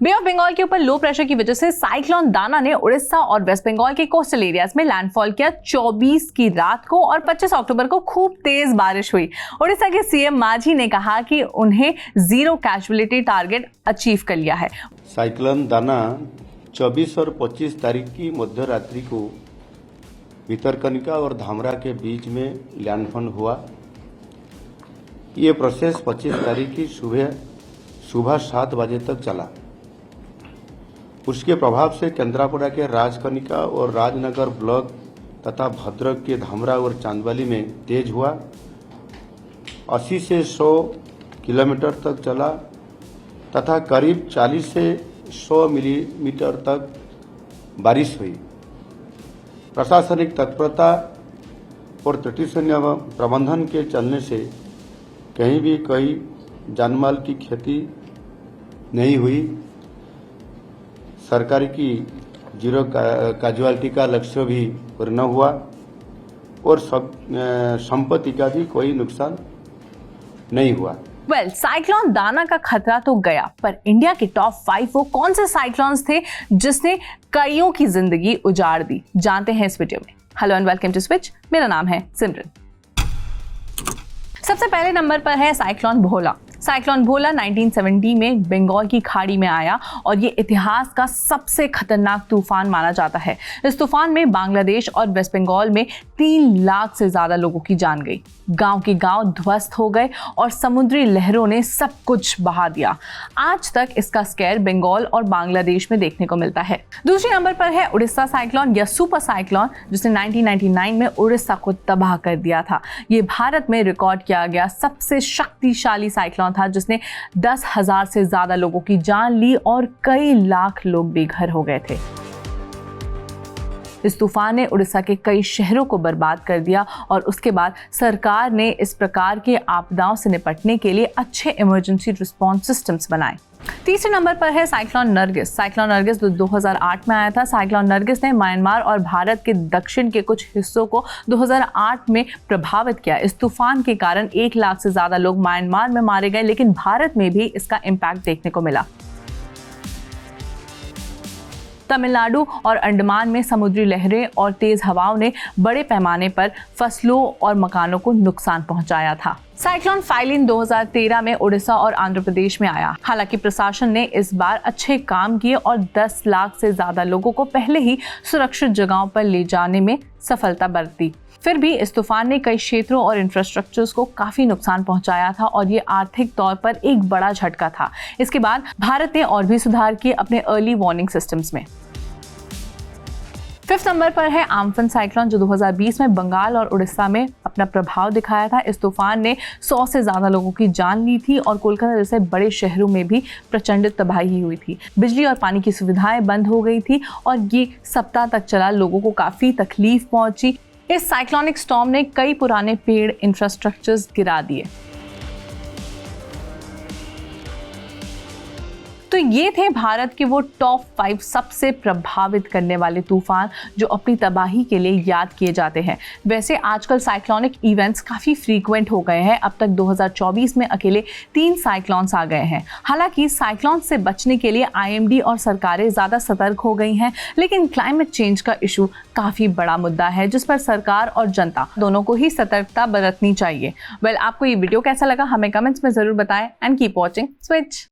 बे of Bengal के ऊपर low pressure की वजह से साइक्लोन दाना ने उड़ीसा और वेस्ट बंगाल के कोस्टल एरियाज में लैंडफॉल किया 24 की रात को और 25 अक्टूबर को खूब तेज बारिश हुई। उड़ीसा के सीएम मांझी ने कहा कि उन्हें 0 कैजुअलिटी टारगेट अचीव कर लिया है। साइक्लोन दाना 24 और 25 तारीख की मध्य रात्रि को भितरकनिका और धामरा के बीच में लैंडफॉल हुआ। ये प्रोसेस 25 तारीख की सुबह 7 बजे तक चला। उसके प्रभाव से केंद्रापड़ा के राजकनिका और राजनगर ब्लॉक तथा भद्रक के धामरा और चांदवाली में तेज हुआ। 80 से 100 किलोमीटर तक चला तथा करीब 40 से 100 मिलीमीटर तक बारिश हुई। प्रशासनिक तत्परता और त्रुटिशून्य प्रबंधन के चलने से कहीं भी कोई जानमाल की क्षति नहीं हुई। सरकार की 0 कैजुअलिटी का लक्ष्य भी पूर्ण हुआ और संपत्ति का भी कोई नुकसान नहीं हुआ। साइक्लोन दाना का खतरा तो गया, पर इंडिया के टॉप 5 वो कौन से साइक्लोन्स थे जिसने कईयों की जिंदगी उजाड़ दी, जानते हैं इस वीडियो में। Hello and welcome to Switch, मेरा नाम है सिमरन। सबसे पहले नंबर पर है साइक्लोन भोला। साइक्लोन भोला 1970 में बंगाल की खाड़ी में आया और ये इतिहास का सबसे खतरनाक तूफान माना जाता है। इस तूफान में बांग्लादेश और वेस्ट बंगाल में 3 लाख से ज्यादा लोगों की जान गई। गांव के गांव ध्वस्त हो गए और समुद्री लहरों ने सब कुछ बहा दिया। आज तक इसका स्केयर बंगाल और बांग्लादेश में देखने को मिलता है। दूसरे नंबर पर है उड़ीसा साइक्लोन या सुपर साइक्लोन, जिसने 1999 में उड़ीसा को तबाह कर दिया था। ये भारत में रिकॉर्ड किया गया सबसे शक्तिशाली साइक्लोन था, जिसने 10,000 से ज्यादा लोगों की जान ली और कई लाख लोग बेघर हो गए थे। इस तूफान ने उड़ीसा के कई शहरों को बर्बाद कर दिया और उसके बाद सरकार ने इस प्रकार के आपदाओं से निपटने के लिए अच्छे इमरजेंसी रिस्पॉन्स सिस्टम्स बनाए। तीसरे नंबर पर है साइक्लोन नरगिस। साइक्लोन नरगिस 2008 में आया था। साइक्लोन नरगिस ने म्यांमार और भारत के दक्षिण के कुछ हिस्सों को 2008 में प्रभावित किया। इस तूफान के कारण 1 लाख से ज्यादा लोग म्यांमार में मारे गए, लेकिन भारत में भी इसका इम्पैक्ट देखने को मिला। तमिलनाडु और अंडमान में समुद्री लहरें और तेज हवाओं ने बड़े पैमाने पर फसलों और मकानों को नुकसान पहुंचाया था। साइक्लोन फाइलिन 2013 में उड़ीसा और आंध्र प्रदेश में आया। हालांकि प्रशासन ने इस बार अच्छे काम किए और 10 लाख से ज्यादा लोगों को पहले ही सुरक्षित जगहों पर ले जाने में सफलता बरती। फिर भी इस तूफान ने कई क्षेत्रों और इंफ्रास्ट्रक्चर्स को काफी नुकसान पहुंचाया था और ये आर्थिक तौर पर एक बड़ा झटका था। इसके बाद भारत ने और भी सुधार किए अपने अर्ली वार्निंग सिस्टम्स में। 5th नंबर पर है आम्फन साइक्लोन, जो 2020 में बंगाल और उड़ीसा में अपना प्रभाव दिखाया था। इस तूफान ने 100 से ज्यादा लोगों की जान ली थी और कोलकाता जैसे बड़े शहरों में भी प्रचंड तबाही हुई थी। बिजली और पानी की सुविधाएं बंद हो गई थी और ये सप्ताह तक चला। लोगों को काफी तकलीफ पहुंची। इस साइक्लोनिक स्टॉर्म ने कई पुराने पेड़, इंफ्रास्ट्रक्चर्स गिरा दिए। तो ये थे भारत के वो टॉप 5 सबसे प्रभावित करने वाले तूफान जो अपनी तबाही के लिए याद किए जाते हैं। वैसे आजकल साइक्लोनिक इवेंट्स काफ़ी फ्रीक्वेंट हो गए हैं। अब तक 2024 में अकेले 3 साइक्लोन्स आ गए हैं। हालांकि साइक्लोन से बचने के लिए IMD और सरकारें ज़्यादा सतर्क हो गई हैं, लेकिन क्लाइमेट चेंज का इशू काफ़ी बड़ा मुद्दा है जिस पर सरकार और जनता दोनों को ही सतर्कता बरतनी चाहिए। आपको ये वीडियो कैसा लगा हमें कमेंट्स में ज़रूर बताएं एंड कीप वॉचिंग स्विच।